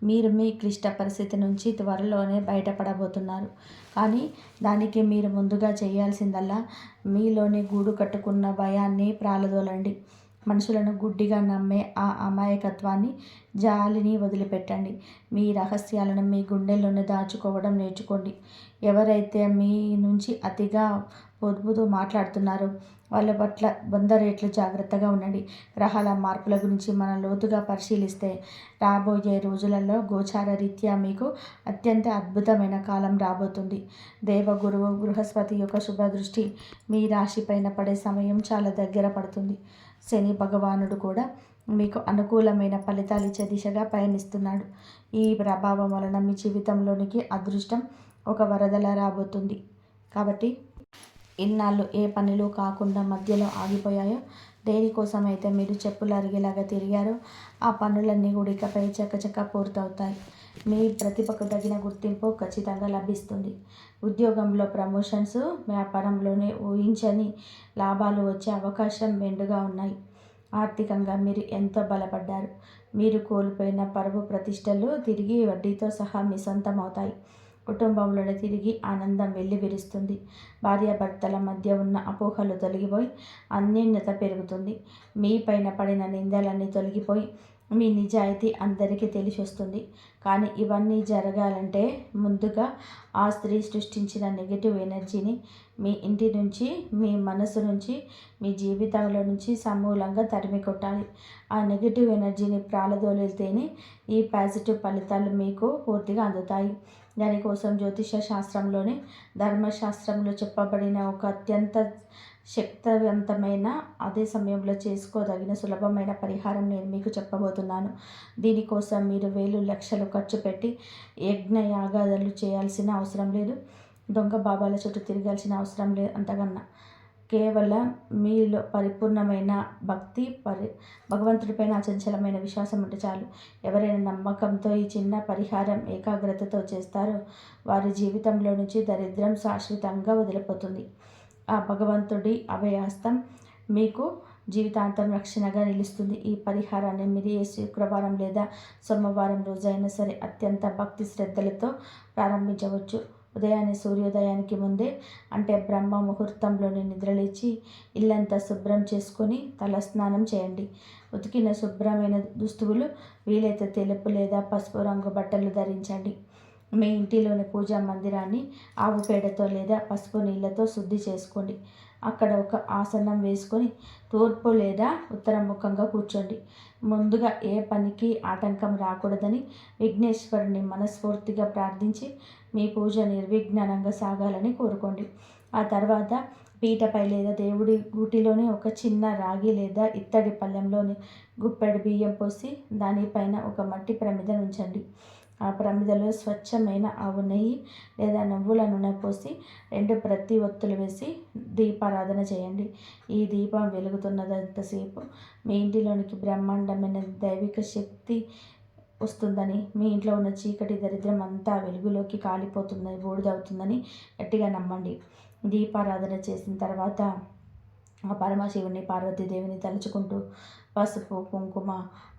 మీరు మీ క్లిష్ట పరిస్థితి నుంచి త్వరలోనే బయటపడబోతున్నారు. కానీ దానికి మీరు ముందుగా చేయాల్సిందల్లా మీలోని గూడు కట్టుకున్న భయాన్ని ప్రాలదోలండి. మనుషులను గుడ్డిగా నమ్మే ఆ అమాయకత్వాన్ని, జాలిని వదిలిపెట్టండి. మీ రహస్యాలను మీ గుండెల్లోనే దాచుకోవడం నేర్చుకోండి. ఎవరైతే మీ నుంచి అతిగా పొదుపుతూ మాట్లాడుతున్నారో వాళ్ళ పట్ల 100 రెట్లు జాగ్రత్తగా ఉండండి. గ్రహాల మార్పుల గురించి మనం లోతుగా పరిశీలిస్తే రాబోయే రోజులలో గోచార రీత్యా మీకు అత్యంత అద్భుతమైన కాలం రాబోతుంది. దేవగురువు బృహస్పతి యొక్క శుభదృష్టి మీ రాశిపైన పడే సమయం చాలా దగ్గర పడుతుంది. శని భగవానుడు కూడా మీకు అనుకూలమైన ఫలితాలు ఇచ్చే దిశగా పయనిస్తున్నాడు. ఈ ప్రభావం వలన మీ జీవితంలోనికి అదృష్టం ఒక వరదలా రాబోతుంది. కాబట్టి ఇన్నాళ్ళు ఏ పనులు కాకుండా మధ్యలో ఆగిపోయాయో, దేనికోసమైతే మీరు చెప్పులు అరిగేలాగా తిరిగారో ఆ పనులన్నీ కూడా ఇకపై చకచకా పూర్తవుతాయి. మీ ప్రతిభకు తగిన గుర్తింపు ఖచ్చితంగా లభిస్తుంది. ఉద్యోగంలో ప్రమోషన్స్, వ్యాపారంలోనే ఊహించని లాభాలు వచ్చే అవకాశం మెండుగా ఉన్నాయి. ఆర్థికంగా మీరు ఎంతో బలపడ్డారు. మీరు కోల్పోయిన పరువు ప్రతిష్టలు తిరిగి వడ్డీతో సహా మీ సొంతం అవుతాయి. కుటుంబంలోనే తిరిగి ఆనందం వెల్లివిరుస్తుంది. భార్యాభర్తల మధ్య ఉన్న అపోహలు తొలగిపోయి అన్యోన్యత పెరుగుతుంది. మీ పైన పడిన నిందలన్నీ తొలగిపోయి మీ నిజాయితీ అందరికీ తెలిసొస్తుంది. కానీ ఇవన్నీ జరగాలంటే ముందుగా ఆ స్త్రీ సృష్టించిన నెగిటివ్ ఎనర్జీని మీ ఇంటి నుంచి, మీ మనసు నుంచి, మీ జీవితంలో నుంచి సమూలంగా తరిమి కొట్టాలి. ఆ నెగిటివ్ ఎనర్జీని ప్రాలదోలితేనే ఈ పాజిటివ్ ఫలితాలు మీకు పూర్తిగా అందుతాయి. దానికోసం జ్యోతిష శాస్త్రంలోని ధర్మశాస్త్రంలో చెప్పబడిన ఒక అత్యంత శక్తివంతమైన, అదే సమయంలో చేసుకోదగిన సులభమైన పరిహారం నేను మీకు చెప్పబోతున్నాను. దీనికోసం మీరు వేలు లక్షలు ఖర్చు పెట్టి యజ్ఞయాగాదులు చేయాల్సిన అవసరం లేదు. దొంగ బాబాల చుట్టూ తిరగాల్సిన అవసరం లేదు. అంతకన్నా కేవలం మీలో పరిపూర్ణమైన భక్తి, భగవంతుడిపైన అచంచలమైన విశ్వాసం ఉంటే చాలు. ఎవరైనా నమ్మకంతో ఈ చిన్న పరిహారం ఏకాగ్రతతో చేస్తారో వారి జీవితంలో నుంచి దరిద్రం శాశ్వతంగా వదిలిపోతుంది. ఆ భగవంతుడి అభయహస్తం మీకు జీవితాంతం రక్షణగా నిలుస్తుంది. ఈ పరిహారాన్ని మీరు ఏ శుక్రవారం లేదా సోమవారం రోజైనా సరే అత్యంత భక్తి శ్రద్ధలతో ప్రారంభించవచ్చు. ఉదయాన్నే సూర్యోదయానికి ముందే, అంటే బ్రహ్మ ముహూర్తంలోనే నిద్రలేచి ఇల్లంతా శుభ్రం చేసుకొని తలస్నానం చేయండి. ఉతికిన శుభ్రమైన దుస్తువులు, వీలైతే తెలుపు లేదా పసుపు రంగు బట్టలు ధరించండి. మీ ఇంటిలోని పూజా మందిరాన్ని ఆవు పేడతో లేదా పసుపు నీళ్ళతో శుద్ధి చేసుకోండి. అక్కడ ఒక ఆసనం వేసుకొని తూర్పు లేదా ఉత్తరముఖంగా కూర్చోండి. ముందుగా ఏ పనికి ఆటంకం రాకూడదని విఘ్నేశ్వరుని మనస్ఫూర్తిగా ప్రార్థించి మీ పూజ నిర్విఘ్నంగా సాగాలని కోరుకోండి. ఆ తర్వాత పీటపై లేదా దేవుడి గూటిలోని ఒక చిన్న రాగి లేదా ఇత్తడి పళ్ళెంలోని గుప్పెడు బియ్యం పోసి దానిపైన ఒక మట్టి ప్రమిద ఉంచండి. ఆ ప్రమిదలో స్వచ్ఛమైన ఆవు నెయ్యి లేదా నువ్వుల నూనె పోసి 2 ప్రతి ఒత్తులు వేసి దీపారాధన చేయండి. ఈ దీపం వెలుగుతున్నంతసేపు మీ ఇంటిలోనికి బ్రహ్మాండమైన దైవిక శక్తి వస్తుందని, మీ ఇంట్లో ఉన్న చీకటి దరిద్రం అంతా వెలుగులోకి కాలిపోతుందని, బూడిదవుతుందని గట్టిగా నమ్మండి. దీపారాధన చేసిన తర్వాత ఆ పరమశివుని, పార్వతీదేవిని తలుచుకుంటూ పసుపు, కుంకుమ,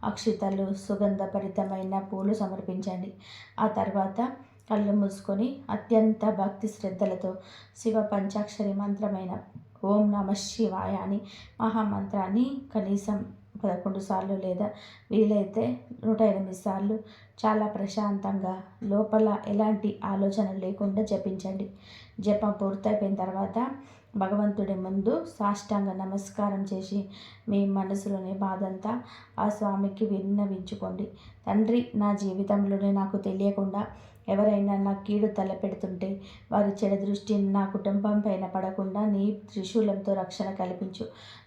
అక్షితలు, సుగంధభరితమైన పూలు సమర్పించండి. ఆ తర్వాత కళ్ళు మూసుకొని అత్యంత భక్తి శ్రద్ధలతో శివ పంచాక్షరి మంత్రమైన ఓం నమ శివాయ అని మహామంత్రాన్ని కనీసం 11 సార్లు లేదా వీలైతే 108 సార్లు చాలా ప్రశాంతంగా లోపల ఎలాంటి ఆలోచన లేకుండా జపించండి. జపం పూర్తయిపోయిన తర్వాత భగవంతుడి ముందు సాష్టాంగ నమస్కారం చేసి మీ మనసులోని బాధంతా ఆ స్వామికి విన్నవించుకోండి. తండ్రి, నా జీవితంలోనే నాకు తెలియకుండా ఎవరైనా నా కీడు తలపెడుతుంటే వారి చెడు దృష్టి నా కుటుంబం పైన పడకుండా నీ త్రిశూలంతో రక్షణ కల్పించు.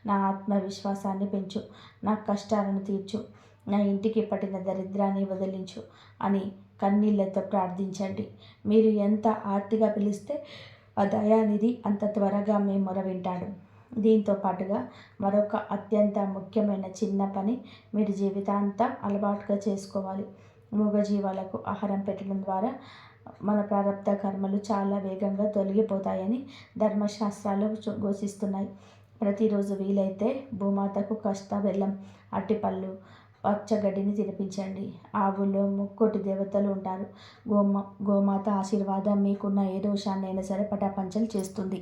నా ఆత్మవిశ్వాసాన్ని పెంచు. నా కష్టాలను తీర్చు. నా ఇంటికి పట్టిన దరిద్రాన్ని వదిలించు అని కన్నీళ్లతో ప్రార్థించండి. మీరు ఎంత ఆర్తిగా పిలిస్తే ఆ దయానిధి అంత త్వరగా మీ మొర వింటాడు. దీంతో పాటుగా మరొక అత్యంత ముఖ్యమైన చిన్న పని మీరు జీవితాంతం అలవాటుగా చేసుకోవాలి. మూగజీవాలకు ఆహారం పెట్టడం ద్వారా మన ప్రారబ్ధ కర్మలు చాలా వేగంగా తొలగిపోతాయని ధర్మశాస్త్రాలు ఘోషిస్తున్నాయి. ప్రతిరోజు వీలైతే భూమాతకు కాస్త బెల్లం, అరటిపళ్ళు, పచ్చగడ్డిని తినిపించండి. ఆవులో 3 దేవతలు ఉంటారు. గోమాత ఆశీర్వాదం మీకున్న ఏ దోషాన్నైనా సరే పటాపంచలు చేస్తుంది.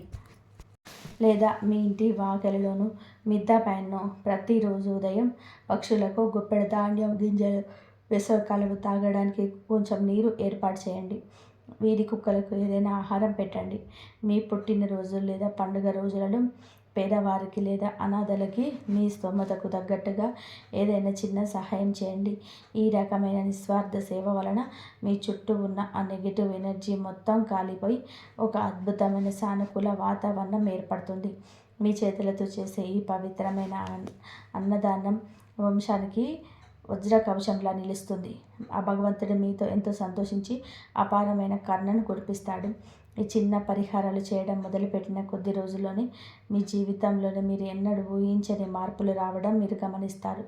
లేదా మీ ఇంటి వాకిలిలోనూ మిద్దె పైనో ప్రతిరోజు ఉదయం పక్షులకు గుప్పెడు ధాన్యం గింజలు, వేసవికాలం తాగడానికి కొంచెం నీరు ఏర్పాటు చేయండి. వీధి కుక్కలకు ఏదైనా ఆహారం పెట్టండి. మీ పుట్టినరోజు లేదా పండుగ రోజులలో పేదవారికి లేదా అనాథలకి మీ స్తోమతకు తగ్గట్టుగా ఏదైనా చిన్న సహాయం చేయండి. ఈ రకమైన నిస్వార్థ సేవ వలన మీ చుట్టూ ఉన్న ఆ నెగిటివ్ ఎనర్జీ మొత్తం కాలిపోయి ఒక అద్భుతమైన సానుకూల వాతావరణం ఏర్పడుతుంది. మీ చేతులతో చేసే ఈ పవిత్రమైన అన్నదానం వంశానికి వజ్ర కవచంలా నిలుస్తుంది. ఆ భగవంతుడు మీతో ఎంతో సంతోషించి అపారమైన కరుణను కురిపిస్తాడు. ఈ చిన్న పరిహారాలు చేయడం మొదలుపెట్టిన కొద్ది రోజుల్లోనే మీ జీవితంలోనే మీరు ఎన్నడూ ఊహించని మార్పులు రావడం మీరు గమనిస్తారు.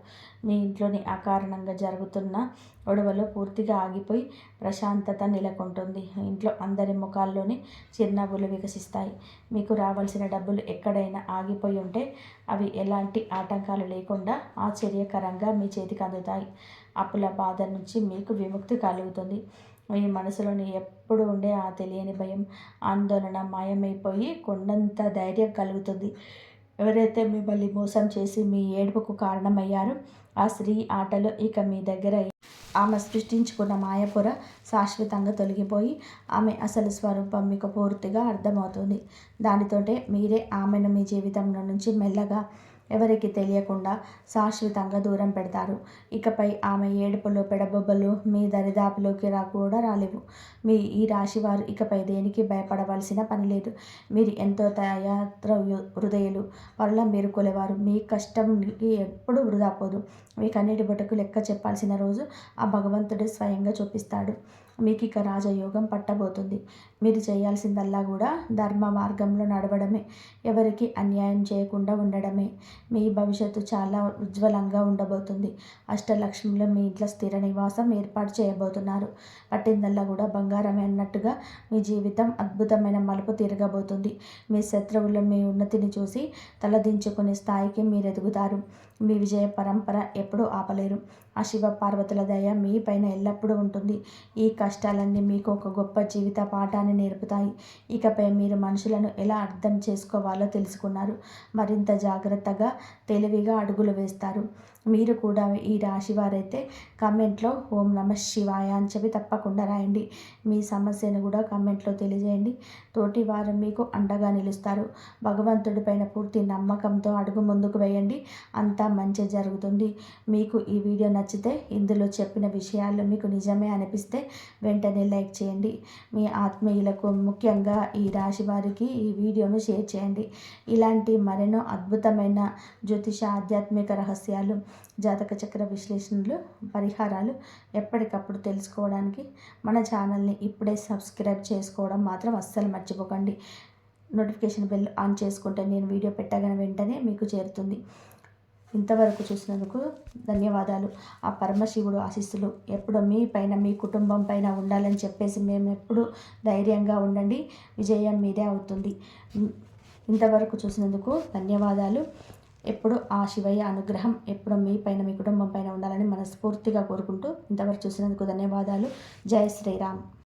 మీ ఇంట్లోని అకారణంగా జరుగుతున్న గొడవలు పూర్తిగా ఆగిపోయి ప్రశాంతత నెలకొంటుంది. ఇంట్లో అందరి ముఖాల్లోని చిరునవ్వులు వికసిస్తాయి. మీకు రావాల్సిన డబ్బులు ఎక్కడైనా ఆగిపోయి ఉంటే అవి ఎలాంటి ఆటంకాలు లేకుండా ఆశ్చర్యకరంగా మీ చేతికి అందుతాయి. అప్పుల బాధ నుంచి మీకు విముక్తి కలుగుతుంది. మీ మనసులోని ఎప్పుడు ఉండే ఆ తెలియని భయం, ఆందోళన మాయమైపోయి కొండంత ధైర్యం కలుగుతుంది. ఎవరైతే మిమ్మల్ని మోసం చేసి మీ ఏడుపుకు కారణమయ్యారో ఆ స్త్రీ ఆటలు ఇక మీ దగ్గర ఆమె సృష్టించుకున్న మాయపొర శాశ్వతంగా తొలగిపోయి ఆమె అసలు స్వరూపం మీకు పూర్తిగా అర్థమవుతుంది. దానితోటే మీరే ఆమెను మీ జీవితంలో నుంచి మెల్లగా ఎవరికి తెలియకుండా శాశ్వతంగా దూరం పెడతారు. ఇకపై ఆమె ఏడుపులు పెడబొబ్బలు మీ దరిదాపులోకి కూడా రాలేవు. మీ ఈ రాశివారు ఇకపై దేనికి భయపడవలసిన పని లేదు. మీరు ఎంతో హృదయులు, పరుల మీరు కొలేవారు. మీ కష్టంకి ఎప్పుడు వృధా పోదు. మీ కన్నీటి బొటకు లెక్క చెప్పాల్సిన రోజు ఆ భగవంతుడే స్వయంగా చూపిస్తాడు. మీకు ఇక రాజయోగం పట్టబోతుంది. మీరు చేయాల్సిందల్లా కూడా ధర్మ మార్గంలో నడవడమే, ఎవరికి అన్యాయం చేయకుండా ఉండడమే. మీ భవిష్యత్తు చాలా ఉజ్వలంగా ఉండబోతుంది. అష్టలక్ష్మిలో మీ ఇంట్లో స్థిర నివాసం ఏర్పాటు చేయబోతున్నారు. పట్టిందల్లా కూడా బంగారమే అన్నట్టుగా మీ జీవితం అద్భుతమైన మలుపు తిరగబోతుంది. మీ శత్రువులు మీ ఉన్నతిని చూసి తలదించుకునే స్థాయికి మీరు ఎదుగుతారు. మీ విజయ పరంపర ఎప్పుడూ ఆపలేరు. ఆ శివ పార్వతుల దయ మీ పైన ఎల్లప్పుడూ ఉంటుంది. ఈ కష్టాలన్నీ మీకు ఒక గొప్ప జీవిత పాఠాన్ని నేర్పుతాయి. ఇకపై మీరు మనుషులను ఎలా అర్థం చేసుకోవాలో తెలుసుకున్నారు. మరింత జాగ్రత్తగా, తెలివిగా అడుగులు వేస్తారు. మీరు కూడా ఈ రాశి వారైతే కామెంట్లో ఓం నమః శివాయ అని చెప్పి తప్పకుండా రాయండి. మీ సమస్యను కూడా కామెంట్లో తెలియజేయండి. తోటి వారు మీకు అండగా నిలుస్తారు. భగవంతుడి పైన పూర్తి నమ్మకంతో అడుగు ముందుకు వేయండి. అంతా మంచి జరుగుతుంది. మీకు ఈ వీడియో నచ్చితే, ఇందులో చెప్పిన విషయాలు మీకు నిజమే అనిపిస్తే వెంటనే లైక్ చేయండి. మీ ఆత్మీయులకు, ముఖ్యంగా ఈ రాశి వారికి ఈ వీడియోను షేర్ చేయండి. ఇలాంటి మరెన్నో అద్భుతమైన జ్యోతిష, ఆధ్యాత్మిక రహస్యాలు, జాతక చక్ర విశ్లేషణలు, పరిహారాలు ఎప్పటికప్పుడు తెలుసుకోవడానికి మన ఛానల్ని ఇప్పుడే సబ్స్క్రైబ్ చేసుకోవడం మాత్రం అస్సలు మర్చిపోకండి. నోటిఫికేషన్ బెల్ ఆన్ చేసుకుంటే నేను వీడియో పెట్టగానే వెంటనే మీకు చేరుతుంది. ఇంతవరకు చూసినందుకు ధన్యవాదాలు. ఆ పరమశివుడు ఆశీస్సులు ఎప్పుడు మీ పైన, మీ కుటుంబం పైన ఉండాలని చెప్పేసి మేము ఎప్పుడు ధైర్యంగా ఉండండి. విజయం మీదే అవుతుంది. ఇంతవరకు చూసినందుకు ధన్యవాదాలు. ఎప్పుడు ఆ శివయ్య అనుగ్రహం ఎప్పుడు మీ పైన, మీ కుటుంబం పైన ఉండాలని మనస్ఫూర్తిగా కోరుకుంటూ ఇంతవరకు చూసినందుకు ధన్యవాదాలు. జై శ్రీరామ్.